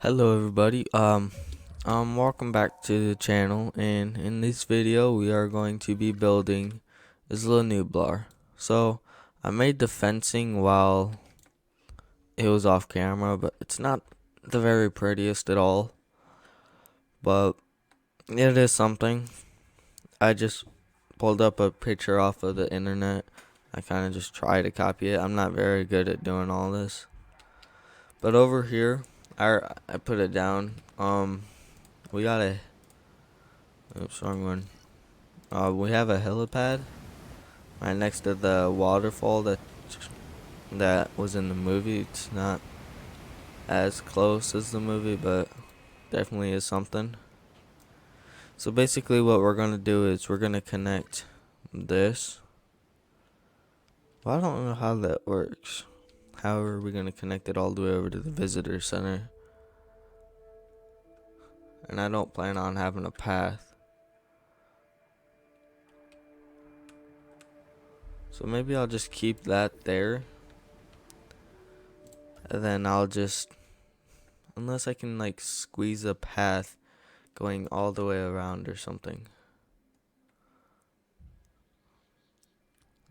Hello everybody. Welcome back to the channel, and in this video we are going to be building this little nublar. So I made the fencing while it was off camera, but it's not the very prettiest at all, but it is something. I just pulled up a picture off of the internet. I kind of just try to copy it. I'm not very good at doing all this, but over here I put it down. We got a oops, wrong one. We have a helipad right next to the waterfall that was in the movie. It's not as close as the movie, but definitely is something. So basically what we're gonna do is we're gonna connect this. Well, I don't know how that works. How are we gonna connect it all the way over to the visitor center? And I don't plan on having a path. So maybe I'll just keep that there. And then I'll just, unless I can like squeeze a path going all the way around or something.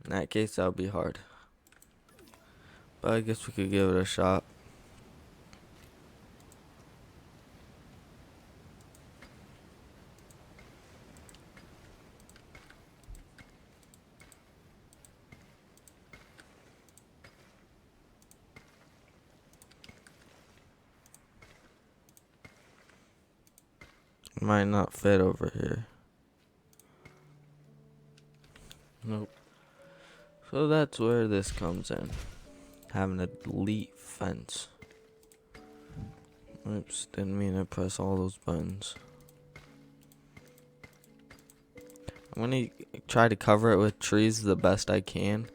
In that case, that would be hard. But I guess we could give it a shot. It might not fit over here. Nope. So that's where this comes in. Having a leaf fence. Oops, didn't mean to press all those buttons. I'm gonna try to cover it with trees the best I can.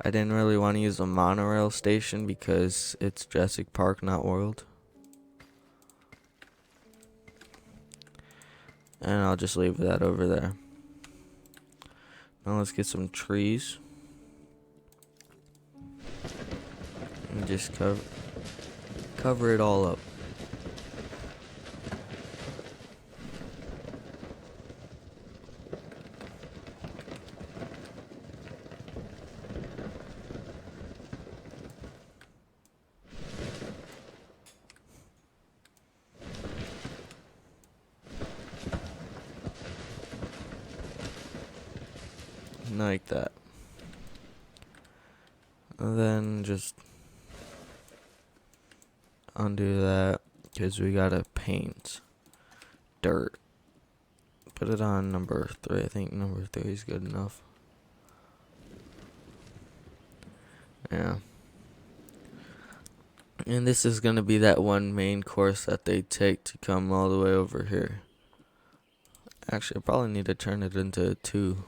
I didn't really want to use a monorail station because it's Jurassic Park, not World. And I'll just leave that over there. Now let's get some trees. And just cover it all up. Like that. And then just undo that because we gotta paint dirt. Put it on number 3. I think number 3 is good enough. Yeah. And this is gonna be that one main course that they take to come all the way over here. Actually, I probably need to turn it into 2.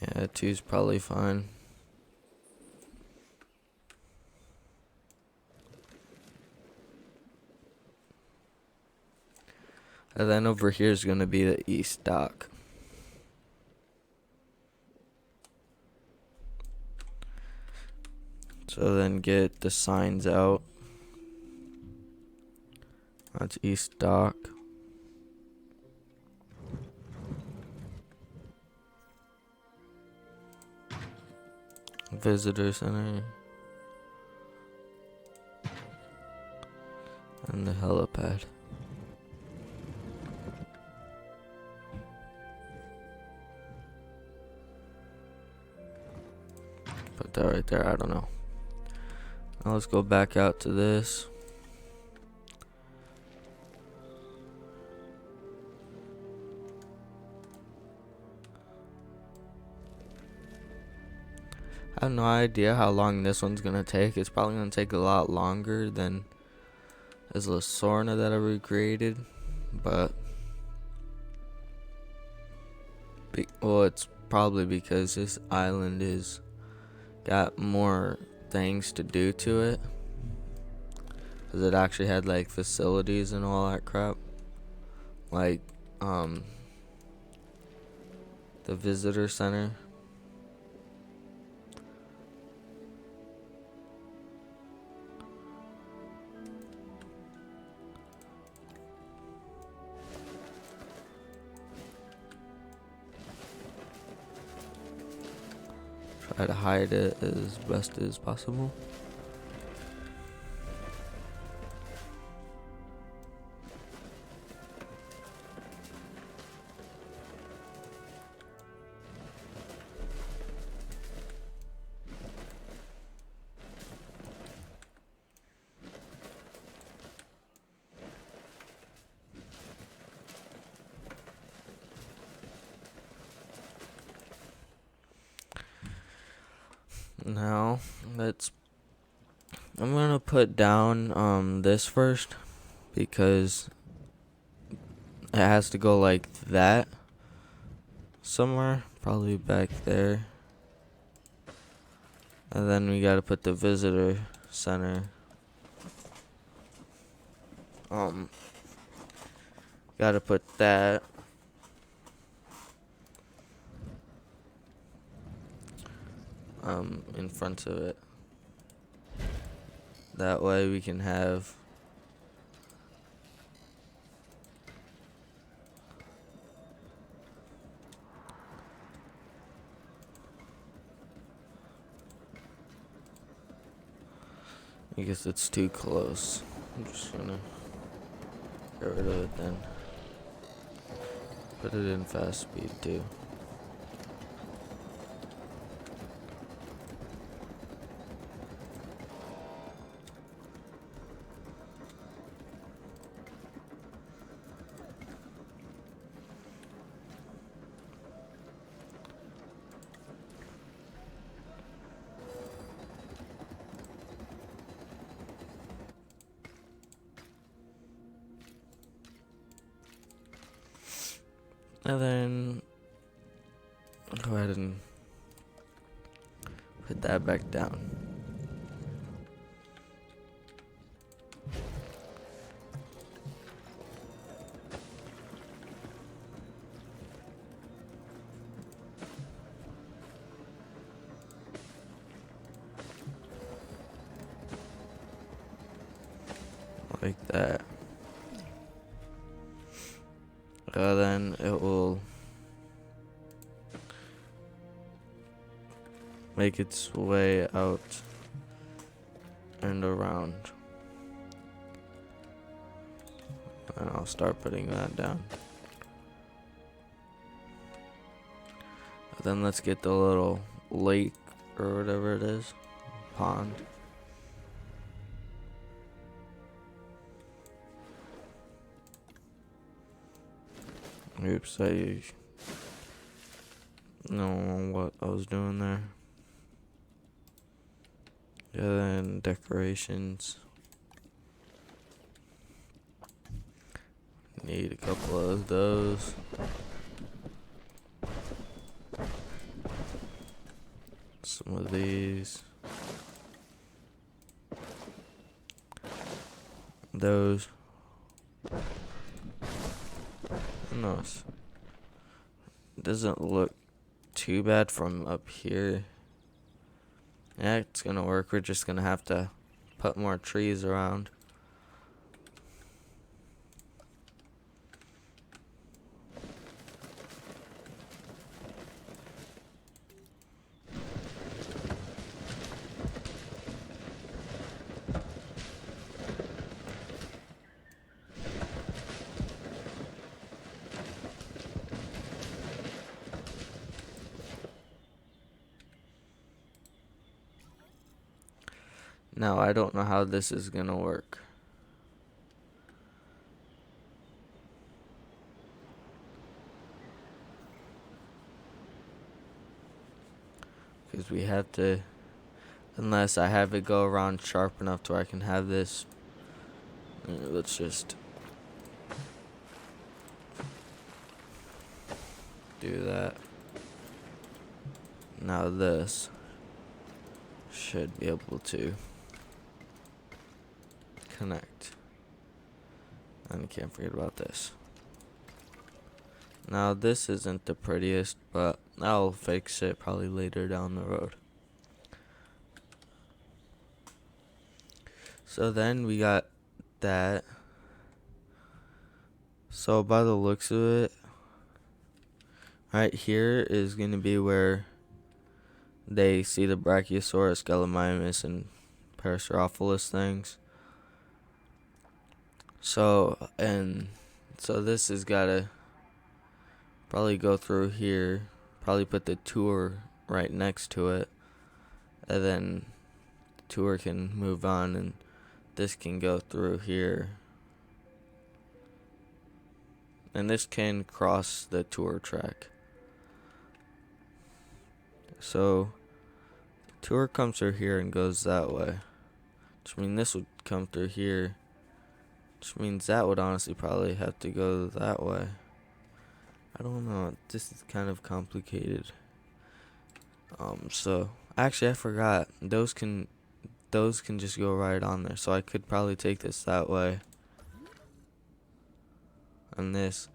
Yeah, 2 is probably fine. And then over here is going to be the east dock. So then get the signs out. That's east dock. Visitor center. And the helipad. Put that right there, I don't know. Now let's go back out to this. I have no idea how long this one's gonna take. It's probably gonna take a lot longer than this little Sorna that I recreated, but well, it's probably because this island is got more things to do to it, because it actually had like facilities and all that crap, like the visitor center. Try to hide it as best as possible. Now I'm gonna put down this first because it has to go like that somewhere, probably back there. And then we gotta put the visitor center. Gotta put that. In front of it. That way we can have I guess it's too close. I'm just gonna get rid of it then. Put it in fast speed too. And then go ahead and put that back down. Like that. Then it will make its way out and around. And I'll start putting that down. Then let's get the little lake or whatever it is, pond. Oops, I don't know what I was doing there. Yeah, then decorations. Need a couple of those. Some of these. Those. Nice. Doesn't look too bad from up here. Yeah, it's gonna work. We're just gonna have to put more trees around. Now, I don't know how this is gonna work. Because we have to, unless I have it go around sharp enough to where I can have this. Let's just do that. Now this should be able to connect. And you can't forget about this. Now this isn't the prettiest, but I'll fix it probably later down the road. So then we got that. So by the looks of it, right here is going to be where they see the Brachiosaurus, Gallimimus, and Parasaurolophus things. So this has got to probably go through here, probably put the tour right next to it, and then the tour can move on, and this can go through here. And this can cross the tour track. So the tour comes through here and goes that way, which means this would come through here, which means that would honestly probably have to go that way. I don't know, this is kind of complicated. So actually I forgot, those can just go right on there, so I could probably take this that way, and this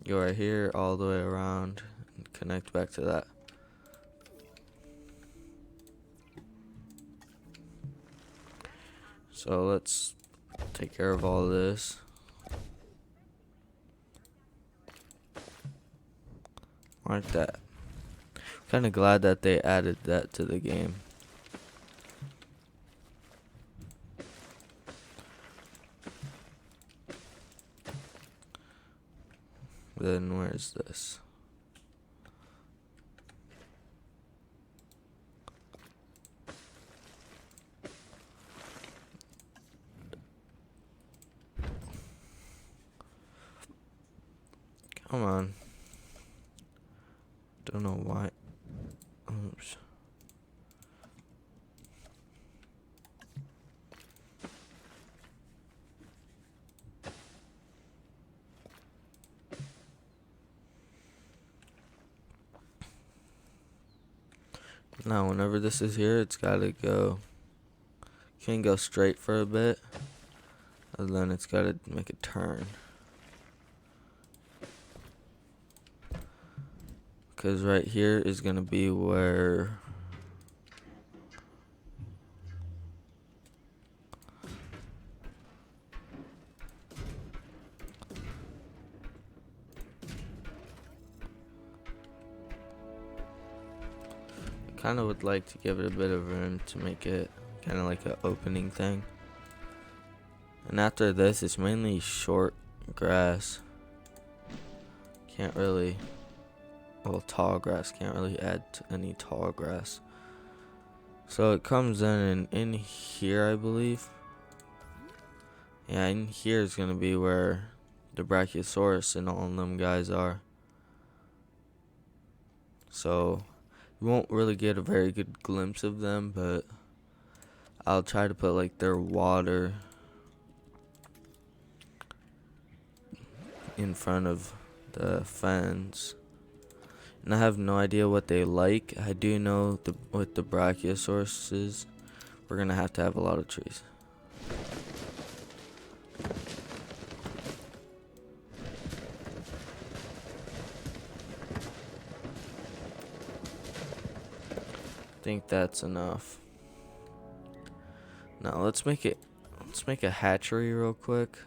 go right here all the way around and connect back to that. So let's take care of all this. Like that. Kind of glad that they added that to the game. Then where's this? Come on. Don't know why. Oops. Now, whenever this is here, it's gotta go. Can't go straight for a bit, and then it's gotta make a turn. Because right here is gonna be where I kind of would like to give it a bit of room to make it kind of like an opening thing. And after this, it's mainly short grass. Can't really, well, tall grass. Can't really add any tall grass. So it comes in here, I believe. Yeah, in here is gonna be where the Brachiosaurus and all of them guys are. So you won't really get a very good glimpse of them, but I'll try to put like their water in front of the fence. And I have no idea what they like. I do know with the Brachiosauruses, we're gonna have to have a lot of trees. I think that's enough. Now let's make a hatchery real quick.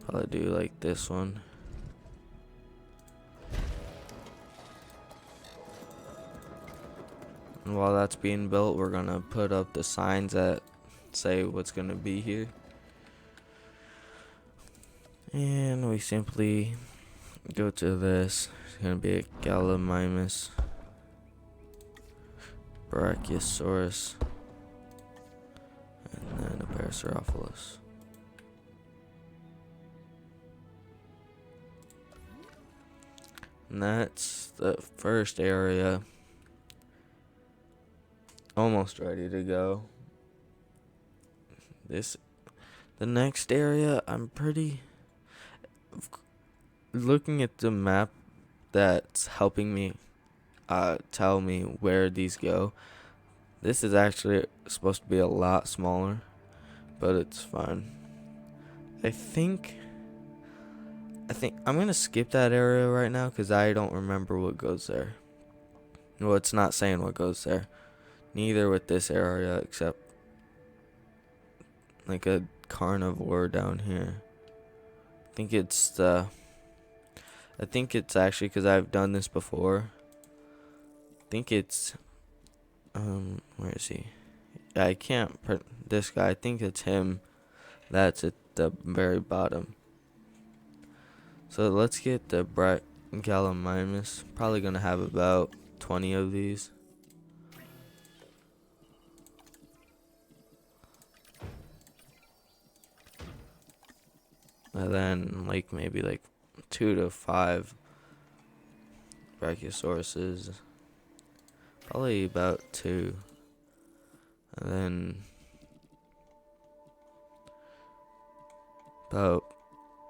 Probably do like this one. And while that's being built, we're gonna put up the signs that say what's gonna be here. And we simply go to this. It's gonna be a Gallimimus, Brachiosaurus, and then a Parasaurolophus. And that's the first area. Almost ready to go. The next area, I'm pretty looking at the map that's helping me tell me where these go. This is actually supposed to be a lot smaller, but it's fine. I think I'm gonna skip that area right now because I don't remember what goes there. Well, it's not saying what goes there. Neither with this area, except like a carnivore down here. I think it's actually because I've done this before. I think it's where is he? Yeah, I can't. This guy. I think it's him. That's at the very bottom. So let's get the Gallimimus. Probably gonna have about 20 of these. And then like maybe like 2 to 5 Brachiosauruses. Probably about 2. And then about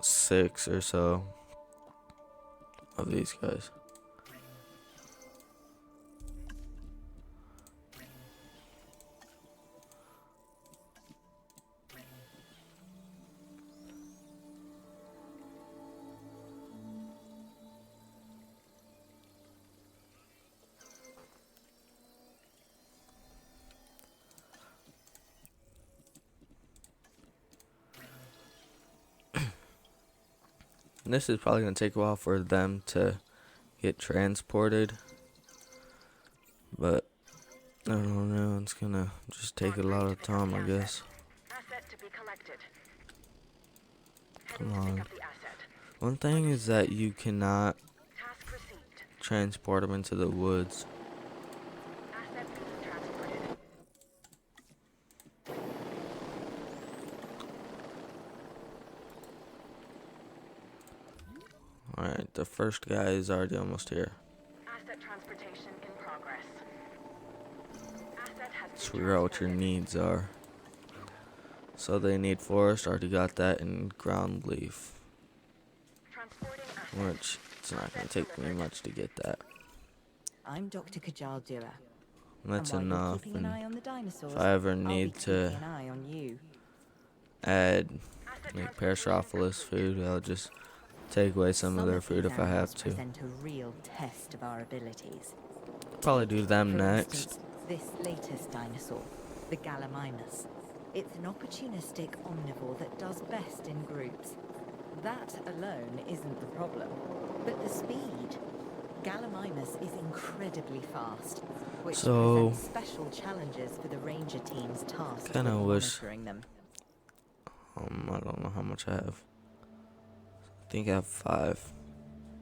6 or so of these guys. And this is probably going to take a while for them to get transported. But I don't know, it's going to just take a lot of time, I guess. Come on. One thing is that you cannot transport them into the woods. Alright, the first guy is already almost here. Asset transportation in progress. Asset has Let's figure out what your needs are. So they need forest, already got that, and ground leaf. Which, it's not going to take me much to get that. I'm Dr. Kajal Dura. That's And while you're enough, keeping an and eye on the dinosaurs, if I ever I'll be need to keeping an eye on you. add like Parasaurolophus food, I'll just take away some of their food if I have to. Present a real test of our abilities. Probably do them For next. instance, this latest dinosaur, the Gallimimus. It's an opportunistic omnivore that does best in groups. That alone isn't the problem, but the speed. Gallimimus is incredibly fast, which presents special challenges for the ranger teams tasked with monitoring them. I don't know how much I have. I think I have 5.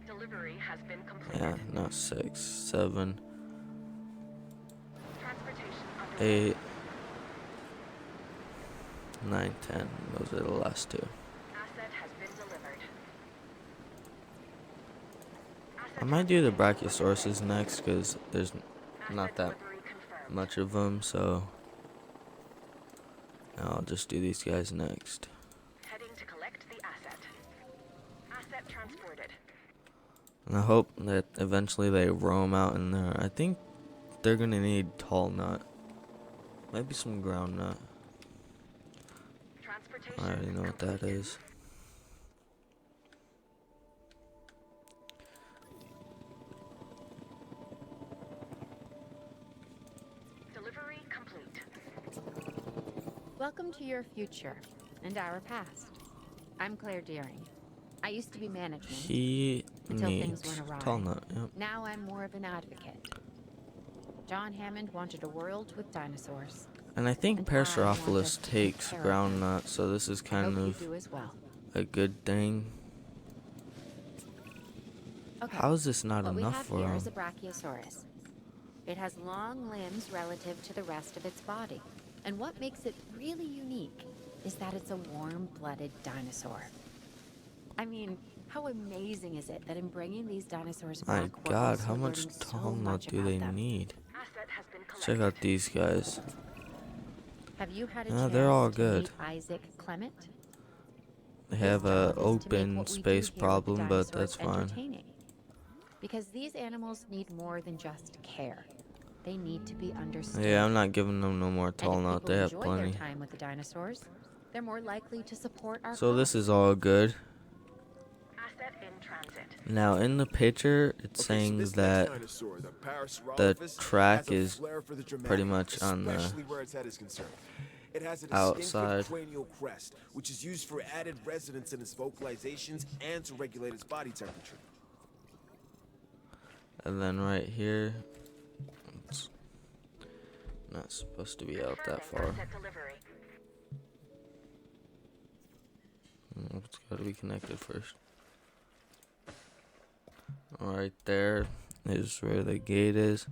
Delivery has been completed. Yeah, no, 6, 7, Transportation underway. 8, 9, 10. Those are the last 2. Asset has been delivered. I might do the Brachiosauruses next because there's not that much of them, so I'll just do these guys next. Heading to collect the asset. Asset transported. And I hope that eventually they roam out in there. I think they're gonna need tall nut. Maybe some ground nut. Transportation I already know what that is. Delivery complete. Welcome to your future and our past. I'm Claire Deering. I used to be management He until needs things went awry. tall nut. Yep. Now I'm more of an advocate. John Hammond wanted a world with dinosaurs. And I think And I want us Parasaurolophus to take takes care of ground them. nut, so this is I kind hope of you do as well. a good thing. Okay. How is this not What we enough have for here him? is a Brachiosaurus. It has long limbs relative to the rest of its body. And what makes it really unique is that it's a warm-blooded dinosaur. I mean, how amazing is it that in bringing these dinosaurs My back, we're God, also how much learning so tall nut much do about they them. need? Asset has been collected. Check out these guys. Have you had a Yeah, chance they're all to good. meet Isaac Clement? They His have a job is to make open what we do space here with the problem, but dinosaurs that's fine. entertaining. Because these animals need more than just care. They need to be understood. Yeah, I'm not giving them no more And tall if nut. people They have enjoy plenty. their time with the dinosaurs, They're more likely to support our So this cause. is all good. Asset in transit. Now in the picture, it's Okay, so saying this next that dinosaur, the the Parasaurolophus, track has a is flair for the pretty dramatic, much on the especially where its head is concerned. It has a distinctive outside. cranial crest, which is used for added resonance in its vocalizations and to regulate its body temperature. And then right here, it's not supposed to be out that far. Confirming asset delivery. It's got to be connected first. Right there is where the gate is.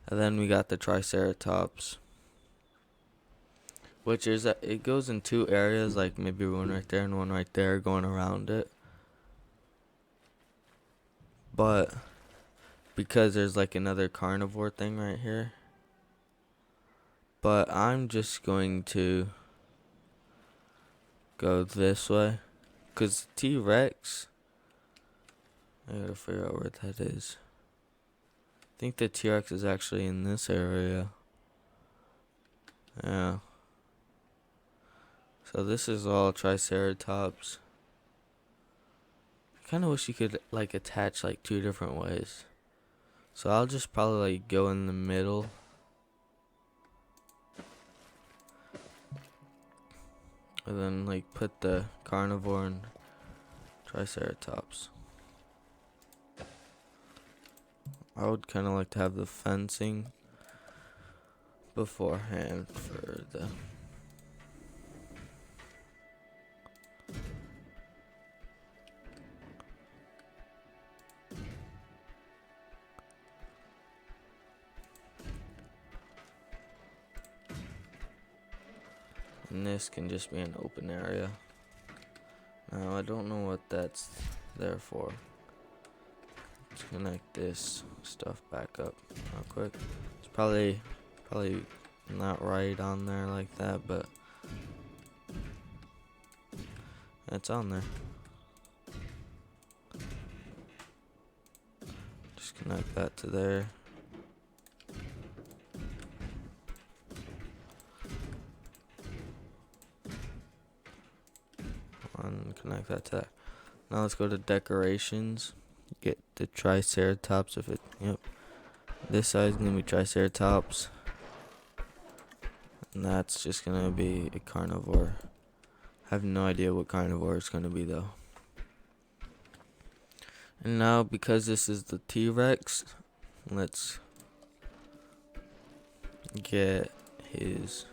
And then we got the Triceratops. Which is, it goes in two areas, like maybe one right there and one right there going around it. But because there's like another carnivore thing right here. But I'm just going to go this way. Because T-Rex, I gotta figure out where that is. I think the T-Rex is actually in this area. Yeah. So this is all Triceratops. I kind of wish you could like attach like two different ways. So I'll just probably like go in the middle. And then like put the carnivore and Triceratops. I would kind of like to have the fencing beforehand for the... And this can just be an open area. Now I don't know what that's there for. Let's connect this stuff back up real quick. It's probably not right on there like that, but it's on there. Just connect that to there. And connect that to that. Now let's go to decorations. Get the Triceratops if it, yep. This side is gonna be Triceratops. And that's just gonna be a carnivore. I have no idea what carnivore it's gonna be though. And now because this is the T-Rex, let's get his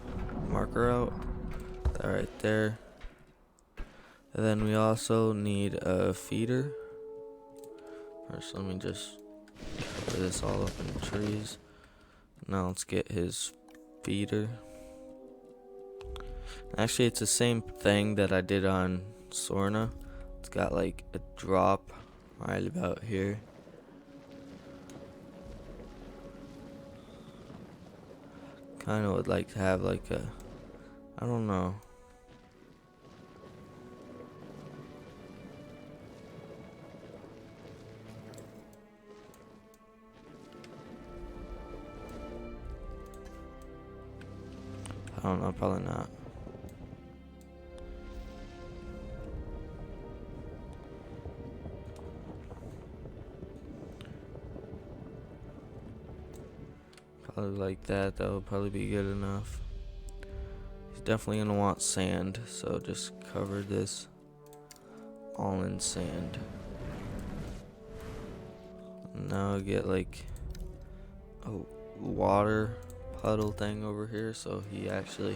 marker out. That right there. And then we also need a feeder. First, let me just cover this all up in trees. Now let's get his feeder. Actually, it's the same thing that I did on Sorna. It's got like a drop right about here. Kind of would like to have like a, I don't know. I don't know, probably not. Probably like that, that would probably be good enough. He's definitely gonna want sand, so just cover this all in sand. Now get like a water puddle thing over here so he actually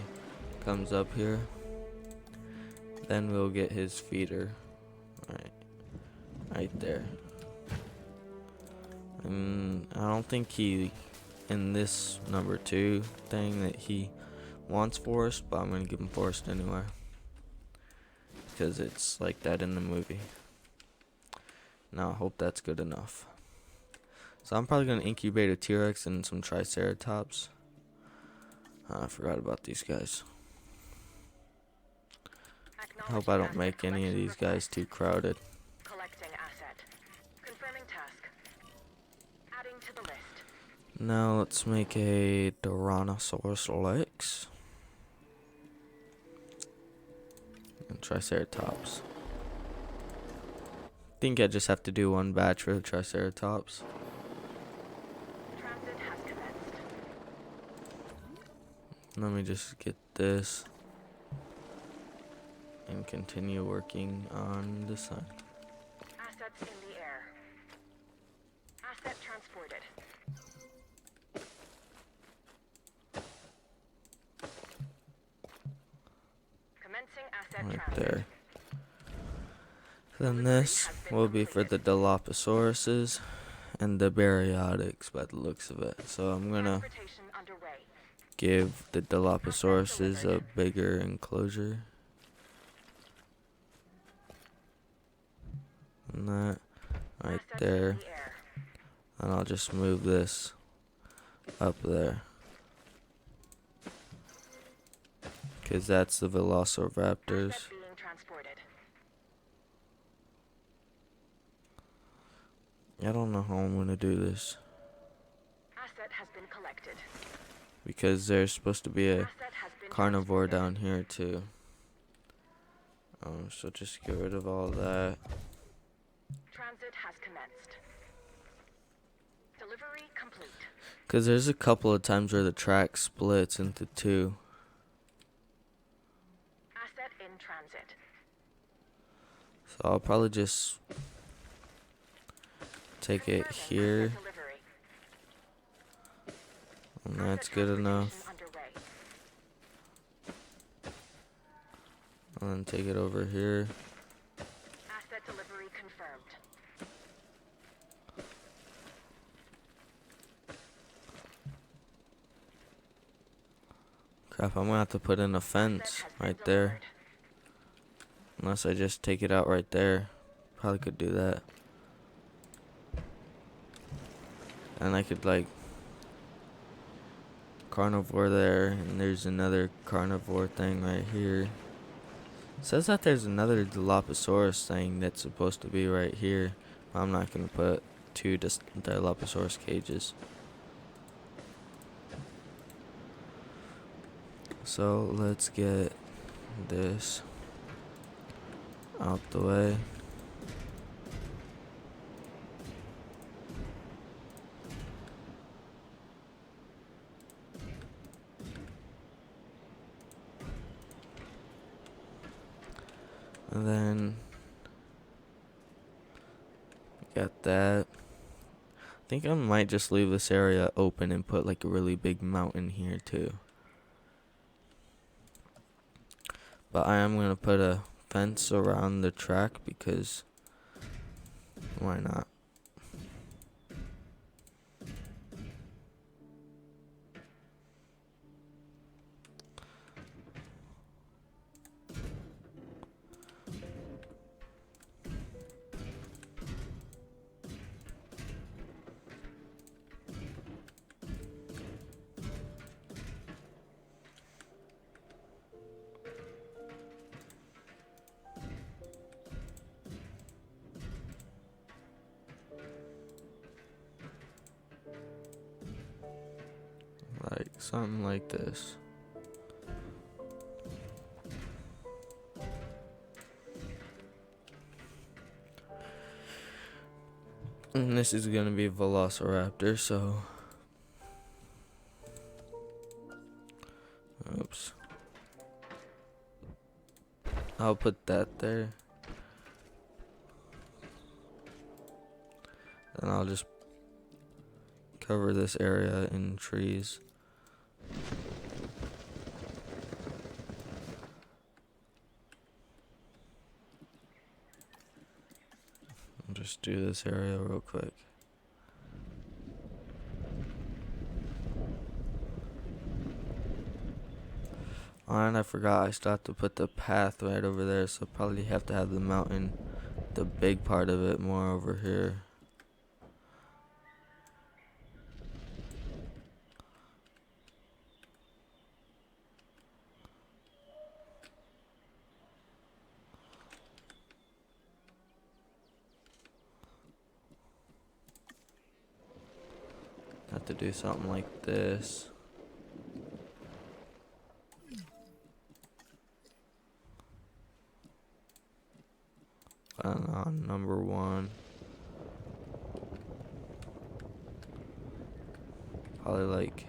comes up here. Then we'll get his feeder right there. And I don't think he in this number 2 thing that he wants forest, but I'm gonna give him forest anyway because it's like that in the movie. Now I hope that's good enough. So I'm probably gonna incubate a T-Rex and some Triceratops. I forgot about these guys. I hope I don't make any of these guys too crowded. Collecting asset. Confirming task. Adding to the list. Now let's make a Tyrannosaurus Rex. Triceratops. Think I just have to do one batch for the Triceratops. Transit has commenced. Let me just get this and continue working on the sun. Assets in the air. Asset transported. Commencing asset Right transit. there. Then this will be for the Dilophosaurus and the Baryonyx by the looks of it. So I'm gonna Transportation underway. give the Dilophosaurus a bigger enclosure. And that right Assets there. in the air. And I'll just move this up there. Because that's the Velociraptors. Asset being transported. I don't know how I'm going to do this. Asset has been collected. Because there's supposed to be a Asset has been carnivore transported. down here too. So just get rid of all that. Transit has commenced. Delivery complete. Because there's a couple of times where the track splits into two. Asset in transit. So I'll probably just take it Confirming here. asset delivery. And Asset that's good enough. transportation underway. And then take it over here. Asset delivery confirmed. Crap, I'm going to have to put in a Asset fence has been right there. delivered. Unless I just take it out right there. Probably could do that. And I could like carnivore there, and there's another carnivore thing right here. It says that there's another Dilophosaurus thing that's supposed to be right here. I'm not gonna put two Dilophosaurus cages. So let's get this out the way. And then got that. I think I might just leave this area open and put like a really big mountain here too. But I am gonna put a fence around the track because why not? Like something like this. And this is gonna be a Velociraptor, so oops. I'll put that there. And I'll just cover this area in trees. I'll just do this area real quick. Oh, and I forgot, I still have to put the path right over there, so probably have to have the mountain, the big part of it, more over here. Have to do something like this. on number 1. Probably like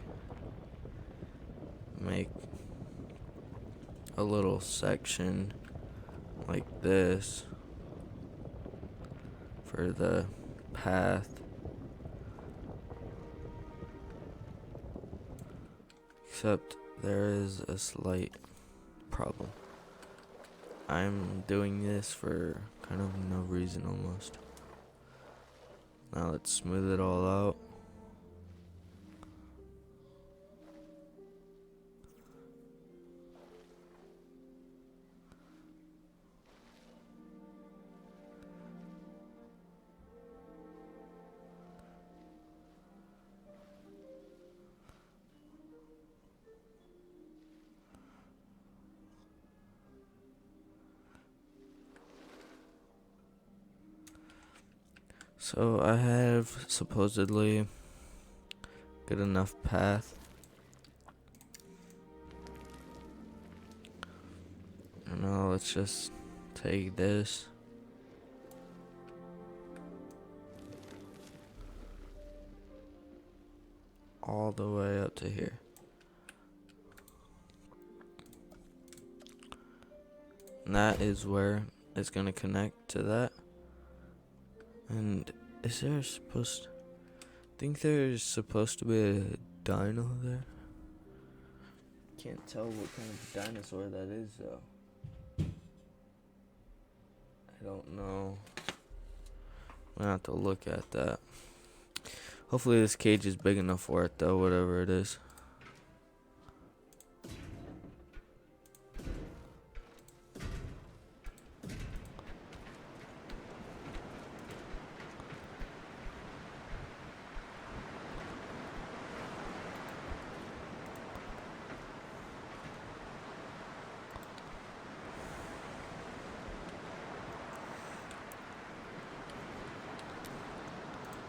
make a little section like this for the path. Except there is a slight problem. I'm doing this for kind of no reason almost. Now let's smooth it all out. So I have supposedly good enough path. And now let's just take this. All the way up to here. And that is where it's going to connect to that. And is there supposed... I think there's supposed to be a dino there. Can't tell what kind of dinosaur that is though. I don't know. I'm gonna have to look at that. Hopefully this cage is big enough for it though, whatever it is.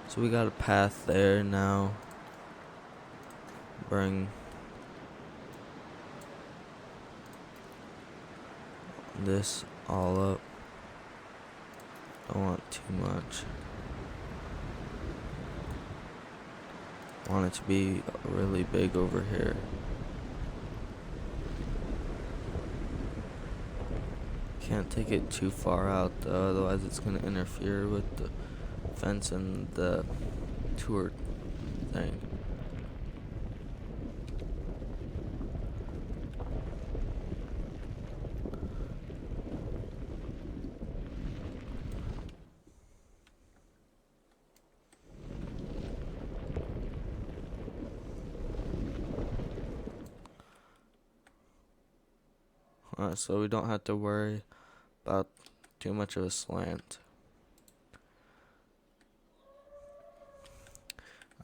So we got a path there now. Bring this all up. Don't want too much. Want it to be really big over here. Can't take it too far out though, otherwise it's gonna interfere with the fence and the tour thing. Alright, so we don't have to worry about too much of a slant.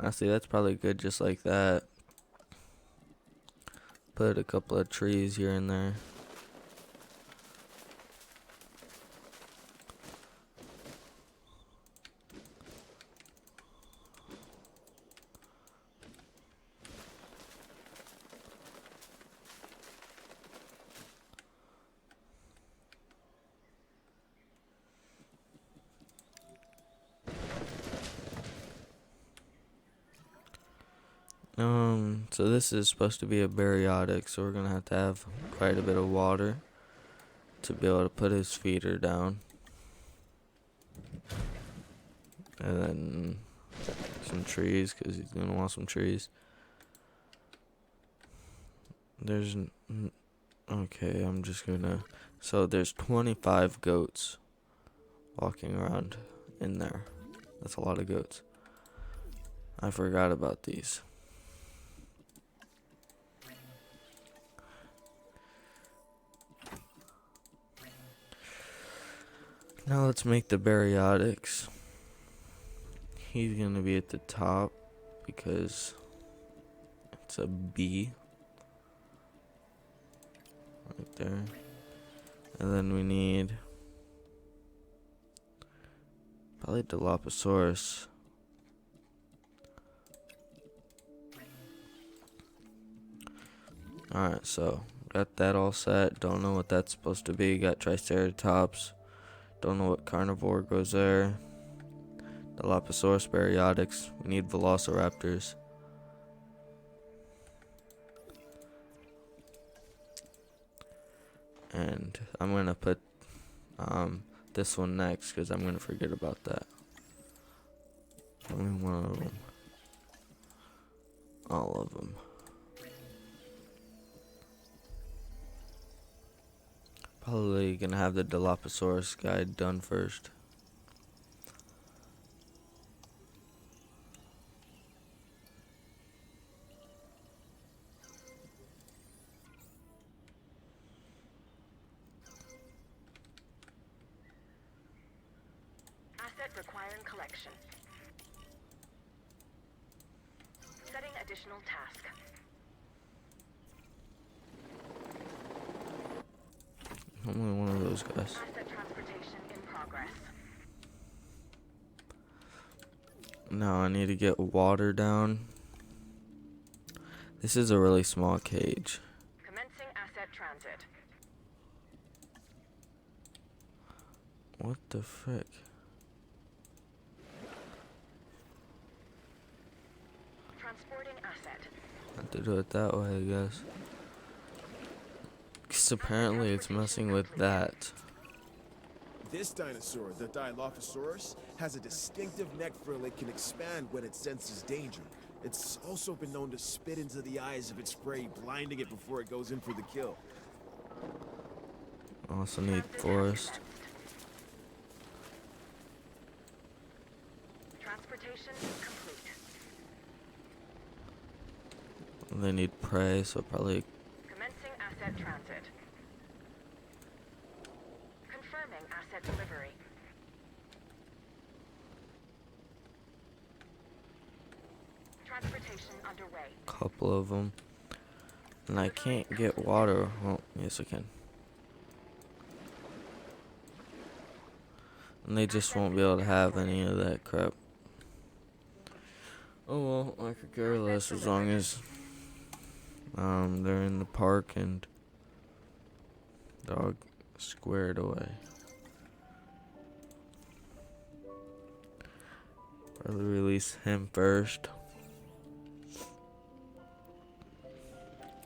Honestly, that's probably good just like that. Put a couple of trees here and there. So this is supposed to be a bariatric, so we're gonna have to have quite a bit of water to be able to put his feeder down. And then some trees, because he's gonna want some trees. Okay, I'm just gonna, so there's 25 goats walking around in there. That's a lot of goats. I forgot about these. Now let's make the bariatrics. He's gonna be at the top because it's a B right there. And then we need probably Dilophosaurus. Alright, so got that all set. Don't know what that's supposed to be. Got Triceratops, Don't know what carnivore goes there. Dilophosaurus, Baryonyx. We need velociraptors. And I'm gonna put this one next because I'm gonna forget about that. Only one of them. All of them. Probably gonna have the Dilophosaurus guy done first. Asset requiring collection. Setting additional task. Only one of those guys. Asset transportation in progress. Now I need to get water down. This is a really small cage. Commencing asset transit. What the frick? Transporting asset. I have to do it that way, I guess. Because apparently it's messing with that. This dinosaur, the Dilophosaurus, has a distinctive neck frill it can expand when it senses danger. It's also been known to spit into the eyes of its prey, blinding it before it goes in for the kill. Also need forest. Transportation complete. They need prey, so probably Commencing asset transit. Confirming asset delivery. Transportation underway. a couple of them. And I can't get water. Oh, yes I can. And they just won't be able to have any of that crap. Oh well, I could care less as long as they're in the park and dog squared away. Probably release him first.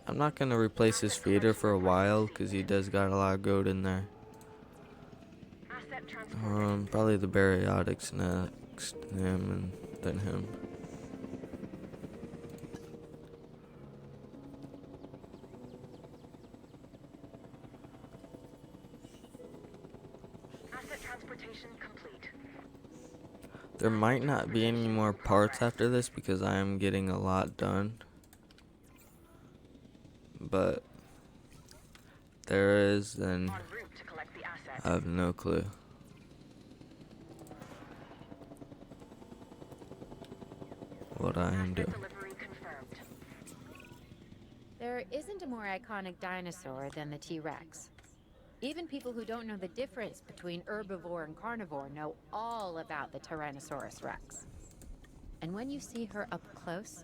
I'm not gonna replace his feeder for a while because he does got a lot of goat in there. Asset transported. Probably the Baryonyx next, him, and then him. Asset transportation complete. There might not be any more parts after this because I am getting a lot done. But there is, then En route to collect the asset. I have no clue. What I am Asset doing. delivery confirmed. There isn't a more iconic dinosaur than the T-Rex. Even people who don't know the difference between herbivore and carnivore know all about the Tyrannosaurus Rex. And when you see her up close,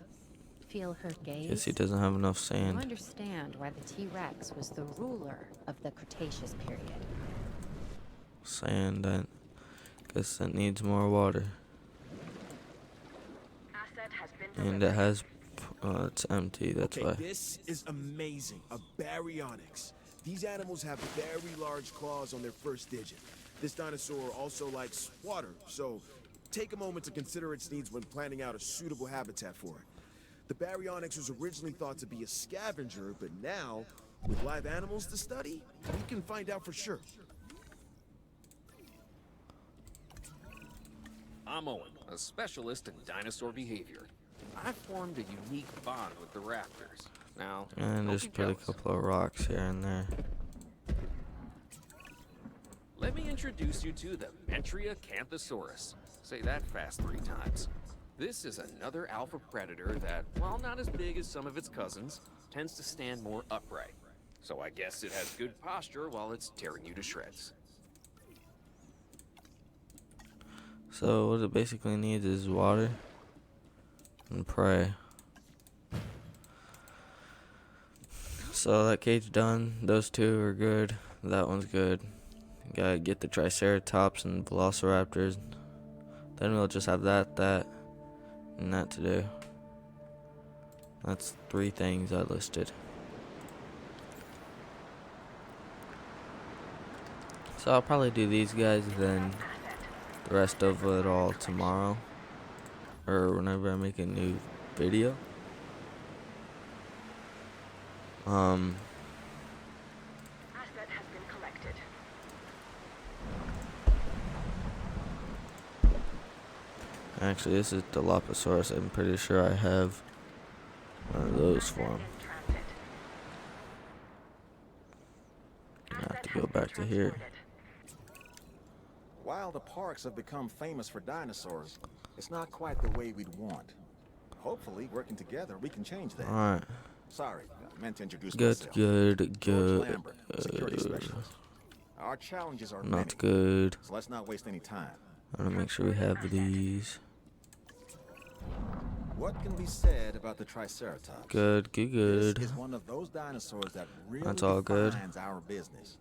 feel her gaze, Guess he doesn't have enough you sand. understand why the T-Rex was the ruler of the Cretaceous period. Sand, I guess that needs more water. Asset has been And delivered. it has, it's empty, that's Okay, why. this is amazing. A Baryonyx. These animals have very large claws on their first digit. This dinosaur also likes water, so take a moment to consider its needs when planning out a suitable habitat for it. The Baryonyx was originally thought to be a scavenger, but now, with live animals to study, we can find out for sure. I'm Owen, a specialist in dinosaur behavior. I formed a unique bond with the raptors. Now, And don't just be put a jealous. couple of rocks here and there. Let me introduce you to the Mentriacanthosaurus. Say that fast 3 times. This is another alpha predator that, while not as big as some of its cousins, tends to stand more upright. So I guess it has good posture while it's tearing you to shreds. So what it basically needs is water and prey. So that cage done. Those two are good. That one's good. Gotta get the Triceratops and Velociraptors. Then we'll just have that, and that to do. That's 3 things I listed. So I'll probably do these guys, then the rest of it all tomorrow, or whenever I make a new video. Asset has been collected. Actually, this is Dilophosaurus. I'm pretty sure I have one of those for him. In transit. I have Asset to has go been back to here. transported. While the parks have become famous for dinosaurs, it's not quite the way we'd want. Hopefully, working together, we can change that. Alright. Sorry, I meant to introduce Good, myself. good, George good. Lambert, security specialist. Our challenges are many, Not good. so let's not waste any time. I want to make sure we have these. What can be said about the Triceratops? Good, good, This is good. one of those dinosaurs that really That's all good. defines our business.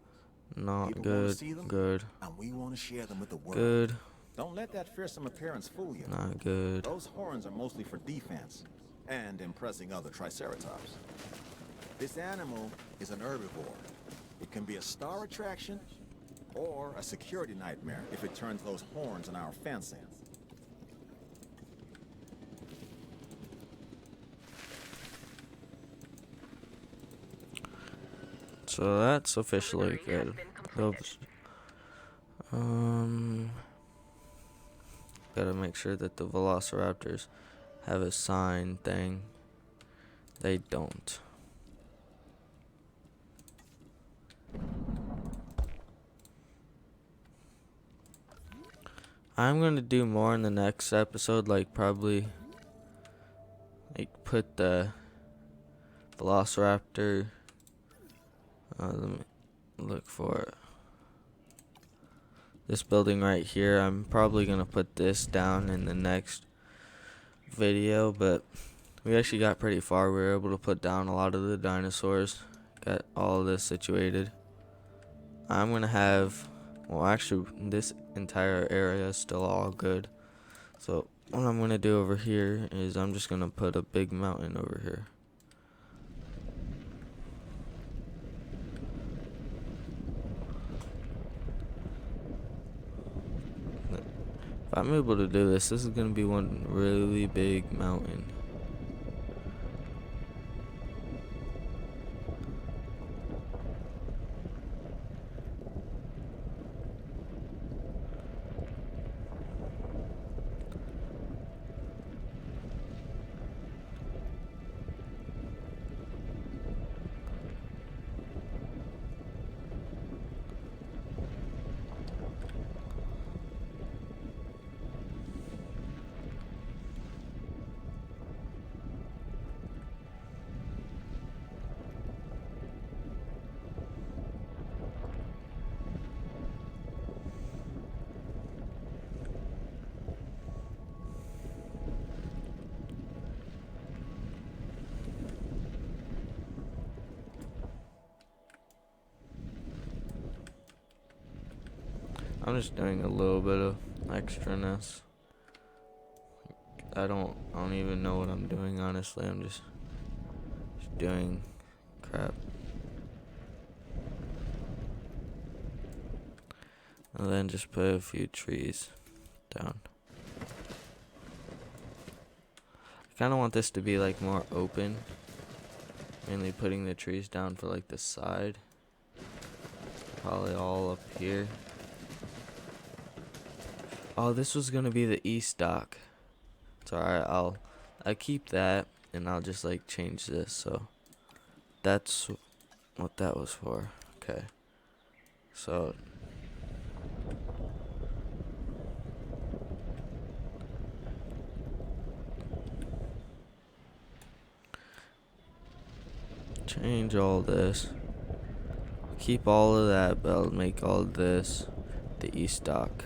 Not People wanna good, see them, good, and we want to share them with the world. good, Don't let that fearsome appearance fool you. not good. Those horns are mostly for defense and impressing other Triceratops. This animal is an herbivore. It can be a star attraction or a security nightmare if it turns those horns on our fencing. So that's officially Delivery has good. been completed. Oops. Gotta make sure that the Velociraptors have a sign thing. They don't. I'm gonna do more in the next episode, like probably like put the Velociraptor. Let me look for it. This building right here, I'm probably gonna put this down in the next video, but we actually got pretty far. We were able to put down a lot of the dinosaurs, got all of this situated. I'm gonna have, well, actually this entire area is still all good. So what I'm gonna do over here is I'm just gonna put a big mountain over here. If I'm able to do this, this is gonna be one really big mountain. I'm just doing a little bit of extraness. I don't even know what I'm doing, honestly. I'm just doing crap. And then just put a few trees down. I kind of want this to be like more open. Mainly putting the trees down for like the side. Probably all up here. Oh, this was gonna be the east dock. It's alright, I'll keep that and I'll just like change this, so that's what that was for. Okay. So change all this. Keep all of that, but I'll make all this the east dock.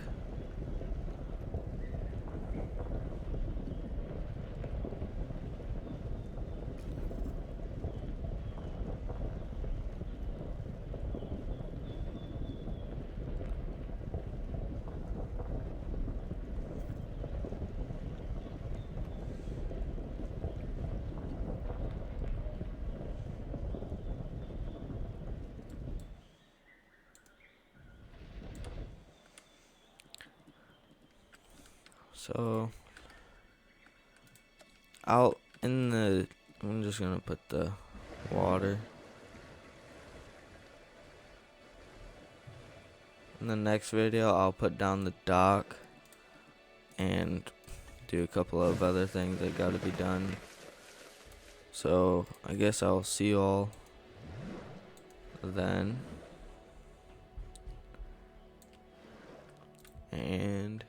So I'm just gonna put the water. In the next video, I'll put down the dock and do a couple of other things that gotta be done. So I guess I'll see you all then. And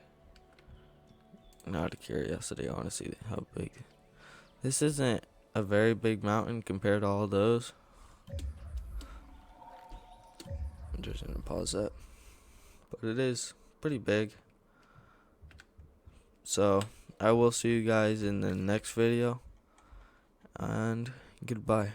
out of curiosity, I want to see how big. This isn't a very big mountain compared to all those. I'm just gonna pause that. But it is pretty big. So I will see you guys in the next video. And goodbye.